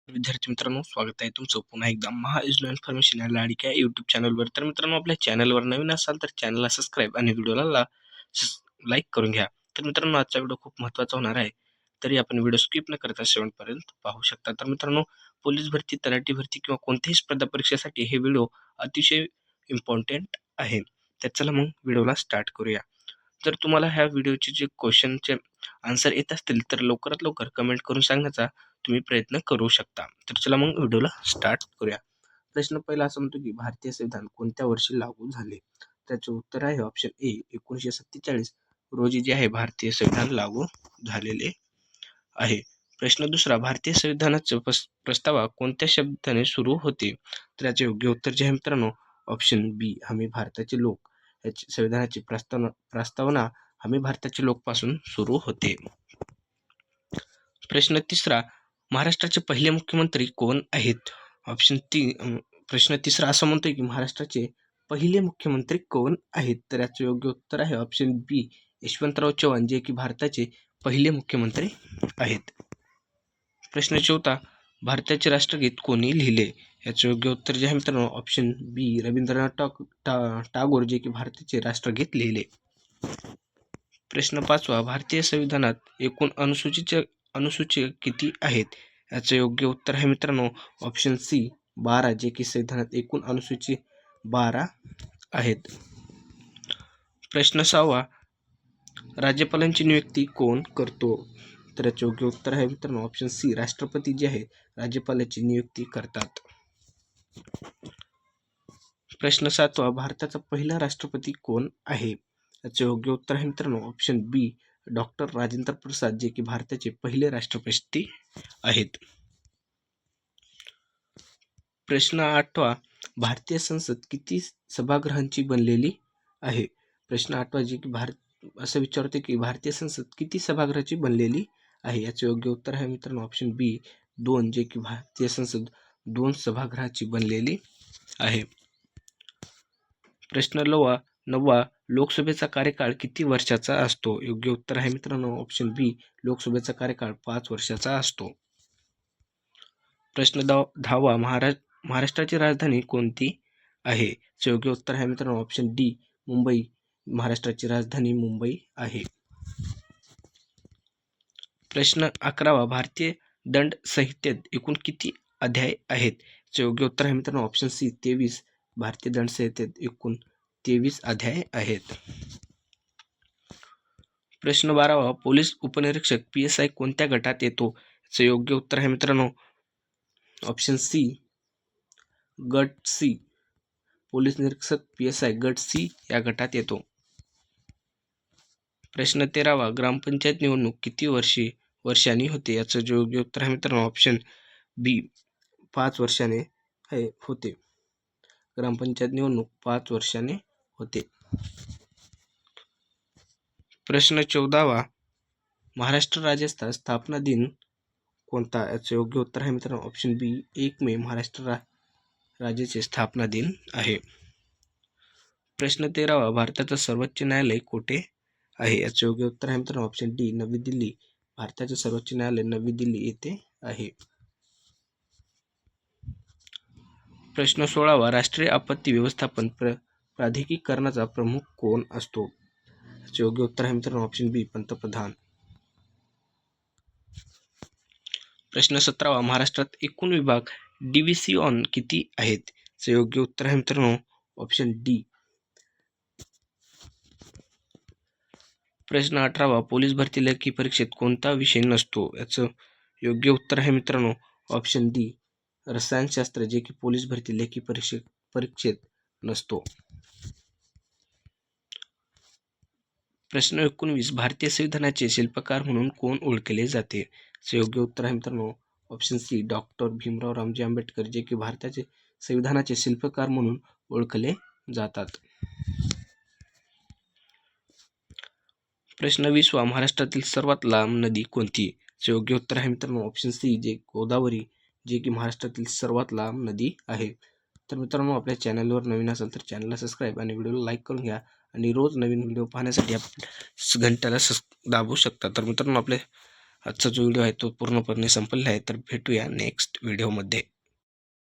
विद्यार्थी मित्रांनो, स्वागत आहे तुमचं पुन्हा एकदा महाइज्नो इन्फॉर्मेशन या लाडक्या यूट्यूब चॅनलवर. तर मित्रांनो, आपल्या चॅनलवर नवीन असाल तर चॅनलला सबस्क्राईब आणि व्हिडिओला लाईक करून घ्या. तर मित्रांनो, आजचा व्हिडिओ खूप महत्त्वाचा होणार आहे, तरी आपण व्हिडिओ स्किप न करता शेवटपर्यंत पाहू शकता. तर मित्रांनो, पोलीस भरती, तलाठी भरती किंवा कोणत्याही स्पर्धा परीक्षेसाठी हे व्हिडिओ अतिशय इम्पॉर्टंट आहे. तर चला मग व्हिडिओला स्टार्ट करूया. जर तुम्हाला ह्या व्हिडिओचे जे क्वेश्चनचे आन्सर येत असतील तर लवकरात लवकर कमेंट करून सांगण्याचा तुम्ही प्रयत्न करू शकता. तर चला मग व्हिडिओला स्टार्ट करूया. प्रश्न पहिला असा म्हणतो की भारतीय संविधान कोणत्या वर्षी लागू झाले? त्याचे उत्तर आहे ऑप्शन ए 1947 रोजी जे आहे भारतीय संविधान लागू झालेले आहे. प्रश्न दुसरा, भारतीय संविधानाचे प्रस्तावा कोणत्या शब्दाने सुरू होते? तर याचे योग्य उत्तर जे आहे मित्रांनो ऑप्शन बी आम्ही भारताचे लोक. याची संविधानाची प्रस्तावना आम्ही भारताचे लोक पासून सुरू होते. प्रश्न तिसरा, महाराष्ट्राचे पहिले मुख्यमंत्री कोण आहेत? प्रश्न तिसरा असं म्हणतोय की महाराष्ट्राचे पहिले मुख्यमंत्री कोण आहेत? तर याचं योग्य उत्तर आहे ऑप्शन बी यशवंतराव चव्हाण, जे की भारताचे पहिले मुख्यमंत्री आहेत. प्रश्न चौथा, भारताचे राष्ट्रगीत कोणी लिहिले? याचे योग्य उत्तर जे आहे मित्रांनो ऑप्शन बी रवींद्रनाथ टागोर, जे की भारताचे राष्ट्रगीत लिहिले. प्रश्न पाचवा, भारतीय संविधानात एकूण अनुसूची किती आहेत? याचं योग्य उत्तर आहे मित्रांनो ऑप्शन सी 12, जे की संविधानात एकूण अनुसूची 12 आहेत. प्रश्न सहावा, राज्यपालांची नियुक्ती कोण करतो? तर याचे योग्य उत्तर आहे मित्रांनो ऑप्शन सी राष्ट्रपती जे आहे राज्यपालाची नियुक्ती करतात. प्रश्न सातवा, भारताचा पहिला राष्ट्रपती कोण आहे? याचे योग्य उत्तर आहे मित्रांनो ऑप्शन बी डॉक्टर राजेंद्र प्रसाद, जे की भारताचे पहिले राष्ट्रपती आहेत. प्रश्न आठवा, भारतीय संसद किती सभागृहांची बनलेली आहे? प्रश्न आठवा जे की असं विचारते की भारतीय संसद किती सभागृहाची बनलेली आहे? याचे योग्य उत्तर आहे मित्रांनो ऑप्शन बी 2, जे की भारतीय संसद 2 सभागृहाची बनलेली आहे. प्रश्न नववा, लोकसभेचा कार्यकाळ किती वर्षाचा असतो? योग्य उत्तर आहे मित्रांनो ऑप्शन बी लोकसभेचा कार्यकाळ 5 वर्षाचा असतो. प्रश्न 10वा, महाराष्ट्राची राजधानी कोणती आहे? योग्य उत्तर आहे मित्रांनो ऑप्शन डी मुंबई. महाराष्ट्राची राजधानी मुंबई आहे. प्रश्न 11वा, भारतीय दंड संहितेत एकूण किती अध्याय आहेत? योग्य उत्तर आहे मित्रांनो ऑप्शन सी 23. भारतीय दंड संहितेत एकूण 23 अध्याय आहेत. प्रश्न 12वा, पोलीस उपनिरीक्षक PSI कोणत्या गटात येतो? याचं योग्य उत्तर आहे मित्रांनो ऑप्शन सी गट सी. पोलीस निरीक्षक PSI गट सी या गटात येतो. प्रश्न 13वा, ग्रामपंचायत निवडणूक किती वर्षांनी होते? याचं योग्य उत्तर आहे मित्रांनो ऑप्शन बी 5 वर्षाने होते. ग्रामपंचायत निवडणूक 5 वर्षाने होते. प्रश्न 14वा, महाराष्ट्र राज्याचा स्थापना दिन कोणता? याचं योग्य उत्तर आहे मित्रांनो ऑप्शन बी 1 मे महाराष्ट्र राज्याचे स्थापना दिन आहे. प्रश्न 13वा, भारताचं सर्वोच्च न्यायालय कोठे आहे? याचे योग्य उत्तर आहे मित्रांनो ऑप्शन डी नवी दिल्ली. भारताचे सर्वोच्च न्यायालय नवी दिल्ली येथे आहे. प्रश्न 16वा, राष्ट्रीय आपत्ती व्यवस्थापन प्राधिकरणाचा प्रमुख कोण असतो? याचे योग्य उत्तर आहे मित्रांनो ऑप्शन बी पंतप्रधान. प्रश्न 17वा, महाराष्ट्रात एकूण विभाग डिव्हिसिऑन किती आहेत? याचे योग्य उत्तर आहे मित्रांनो ऑप्शन डी. प्रश्न 18वा, पोलीस भरती लेखी परीक्षेत कोणता विषय नसतो? याचं योग्य उत्तर आहे मित्रांनो ऑप्शन डी रसायनशास्त्र, जे की पोलीस भरती लेखी परीक्षेत नसतो. प्रश्न 19, भारतीय संविधानाचे शिल्पकार म्हणून कोण ओळखले जाते? योग्य उत्तर आहे मित्रांनो option C doctor Bhimrao Ramji Ambedkar, जे की भारताचे संविधानाचे शिल्पकार म्हणून ओळखले जातात. प्रश्न 20वा, महाराष्ट्रातील सर्वात लांब नदी कोणती? योग्य उत्तर आहे मित्रांनो ऑप्शन सी जे गोदावरी, जे की महाराष्ट्रातील सर्वात लांब नदी आहे. तर मित्रांनो, आपल्या चॅनलवर नवीन असाल तर चॅनलला सबस्क्राईब आणि व्हिडिओला लाईक करून घ्या आणि रोज नवीन व्हिडिओ पाहण्यासाठी आपण घंट्याला दाबू शकता. तर मित्रांनो, आपल्या आजचा जो व्हिडिओ आहे तो पूर्णपणे संपलेला आहे. तर भेटूया नेक्स्ट व्हिडिओमध्ये.